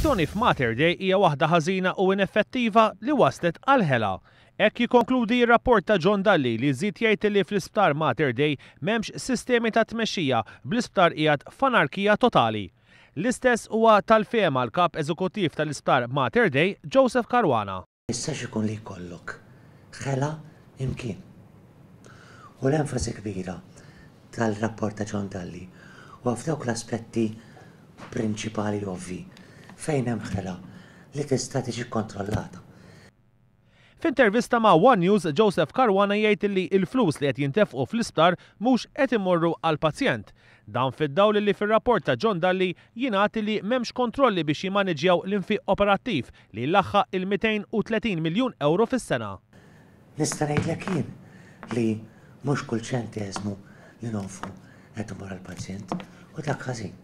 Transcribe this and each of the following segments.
Is-sitwazzjoni f'Mater Dei hija waħda ħażina u ineffettiva li waslet għal ħela. Hekk jikkonkludi r-rapport ta' John Dalli li żied jgħid li fl-isptar Mater Dei m'hemmx sistemi ta' tmexxija bl-isptar qiegħed f'anarkija totali. L-istess huwa tal-fehma l-kap eżekuttiv tal-isptar Mater Dei, Joseph Caruana. Jistax ikun li jkollok ħela imkien. U l-enfasi kbira tal-rapport ta' John Dalli u f'dawk l-aspetti prinċipali ovvi fejn hemm ħela li tista' tiġi kontrollata. F'intervista ma' One News, Joseph Caruana jgħid li l-flus li qed jintefqu fl-isptar mhux qed imorru għall-pazjent. Dan fid-dawl li fir-rapport ta' John Dalli jingħati li m'hemmx kontrolli biex jimmaneġġjaw l-infiq operattiv li jlaħħaq il-230 miljun euro fis-sena. Nista' ngħidlek jien li mhux kull ċenteżmu li nonfu qed imur għall-pazjent u dak ħażin.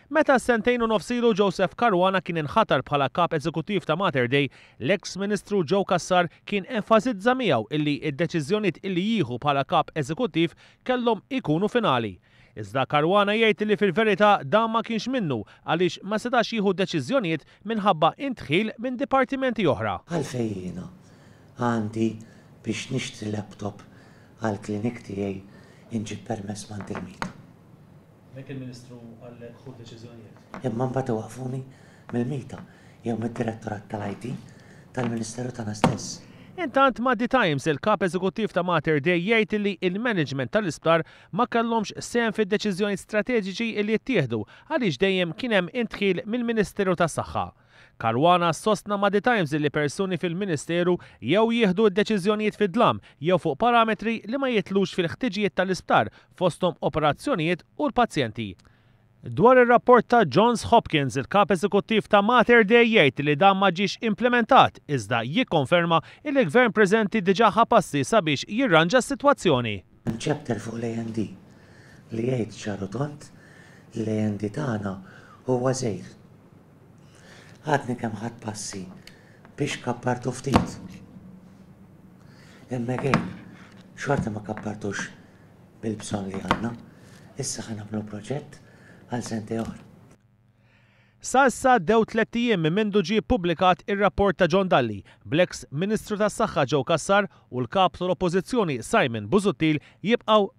Meta s-sentejn u nofsilu Joseph Caruana kien inħatar bħala kap eżekuttiv ta' Mater Dei, l-eks Ministru Joe Cassar kien enfasizza miegħu illi d-deċiżjonijiet illi jieħu bħala kap eżekuttiv kellhom ikunu finali. Iżda Caruana jgħid li fil-verità dan ma kienx minnu għaliex ma setax jieħu deċiżjonijiet minħabba intħil minn dipartimenti oħra. Għalfejn jiena għandi biex nixtri laptop għall-klinik tiegħi inġib permess mand il-mita. Mek il-Ministru għal ħud deċiżjonijiet. Imma mbagħad iwaqfuni mill-mita jew mid-direttorat tal-IT tal-Ministeru tagħna stess. Intant Maddi Times, il-kap eżekuttiv ta' Mater Dei jgħid li il-management tal-isptar ma kellhomx sehem fid-deċiżjoni strateġiċi li jittieħdu għaliex dejjem kien hemm intħil mill-Ministeru tas-Saħħa. Caruana sostna Maddi Times li persuni fil-Ministeru jew jieħdu d-deċiżjonijiet fid-dlam jew fuq parametri li ma jitlux fil-ħtiġijiet tal-isptar fosthom operazzjonijiet u l-pazjenti. Dwar ir-rapport ta' Johns Hopkins, il-kap eżekuttiv ta' Mater Dei jgħid li dan ma ġiex implementat iżda jikkonferma li l-gvern preżenti diġà ħa passi sabiex jirranġa s-sitwazzjoni. Chapter fuq l-AND li jgħid ċaru tont l-AND tagħna huwa żgħir. Għadni kemm ħadd passi biex kappartu ftit. Imma gejn, xorta ma kappartux bil-bżonn li għandna, issa ħa nagħmlu proġett għal sentej oħra. Sa issa dew 3 ijiem minn mindu ġie ppubblikat ir-rapport ta' John Dalli, bl-eks Ministru tas-Saħħa Joe Cassar u l-kap tal-Oppożizzjoni Simon Busuttil jibqgħu